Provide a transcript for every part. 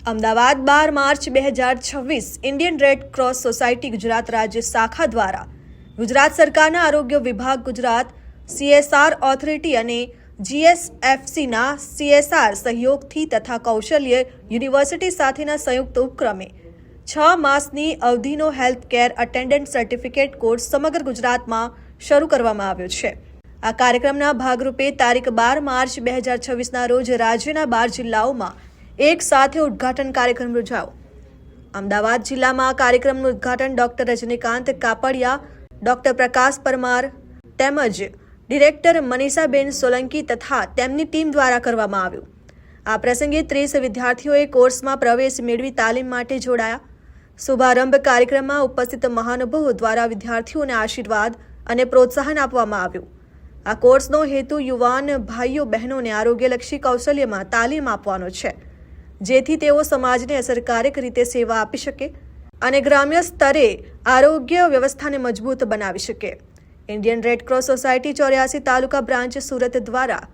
Ahmedabad 12 March 2026 Indian red cross society Gujarat રાજ્ય શાખા દ્વારા ગુજરાત સરકારના આરોગ્ય વિભાગ, ગુજરાત CSR ઓથોરિટી અને GSFCના CSR સહયોગથી તથા કૌશલ્ય યુનિવર્સિટી સાથેના સંયુક્ત ઉપક્રમે 6 માસની અવધિનો health care attendant certificate course સમગ્ર ગુજરાતમાં શરૂ કરવામાં આવ્યો છે। આ કાર્યક્રમના ભાગરૂપે તારીખ 12 માર્ચ 2026ના રોજ રાજ્યના 12 જિલ્લાઓમાં એક સાથે ઉદ્ઘાટન કાર્યક્રમ યોજાયો। અમદાવાદ જિલ્લામાં આ કાર્યક્રમનું ઉદ્ઘાટન ડોક્ટર રજનીકાંત કાપડિયા, ડોક્ટર પ્રકાશ પરમાર તેમજ ડિરેક્ટર મનીષાબેન સોલંકી તથા તેમની ટીમ દ્વારા કરવામાં આવ્યું। આ પ્રસંગે 30 વિદ્યાર્થીઓએ કોર્સમાં પ્રવેશ મેળવી તાલીમ માટે જોડાયા। શુભારંભ કાર્યક્રમમાં ઉપસ્થિત મહાનુભાવો દ્વારા વિદ્યાર્થીઓને આશીર્વાદ અને પ્રોત્સાહન આપવામાં આવ્યું। આ કોર્સનો હેતુ યુવાન ભાઈઓ બહેનોને આરોગ્યલક્ષી કૌશલ્યમાં તાલીમ આપવાનો છે, જેથી તેઓ સમાજને અસરકારક રીતે સેવા આપી શકે અને ગ્રામ્ય સ્તરે આરોગ્ય વ્યવસ્થાને મજબૂત બનાવી શકે। ઇન્ડિયન રેડ ક્રોસ સોસાયટી 84 તાલુકા બ્રાન્ચ સુરત દ્વારા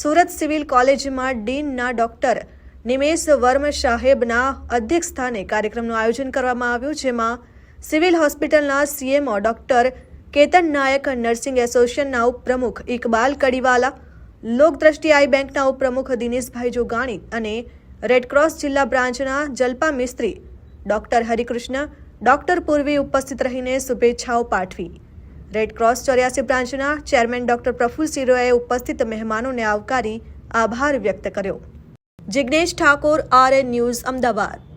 સુરત સિવિલ કોલેજમાં ડીનના ડોક્ટર નિમેશ વર્મ સાહેબના અધ્યક્ષસ્થાને કાર્યક્રમનું આયોજન કરવામાં આવ્યું, જેમાં સિવિલ હોસ્પિટલના CMO ડોક્ટર કેતન નાયક, નર્સિંગ એસોસિએશનના ઉપપ્રમુખ ઇકબાલ કડીવાલા, લોકદ્રષ્ટિ આઈ બેંકના ઉપપ્રમુખ દિનેશભાઈ જોગાણી અને રેડક્રોસ જિલ્લા બ્રાન્ચના જલ્પા મિસ્ત્રી ડોક્ટર હરિકૃષ્ણ, ડોક્ટર પૂર્વી ઉપસ્થિત રહીને શુભેચ્છાઓ પાઠવી। રેડક્રોસ 84 બ્રાન્ચના ચેરમેન ડોક્ટર પ્રફુલ સિરોએ ઉપસ્થિત મહેમાનોને આવકારી આભાર વ્યક્ત કર્યો। Jignesh Thakor, RN news, Ahmedabad.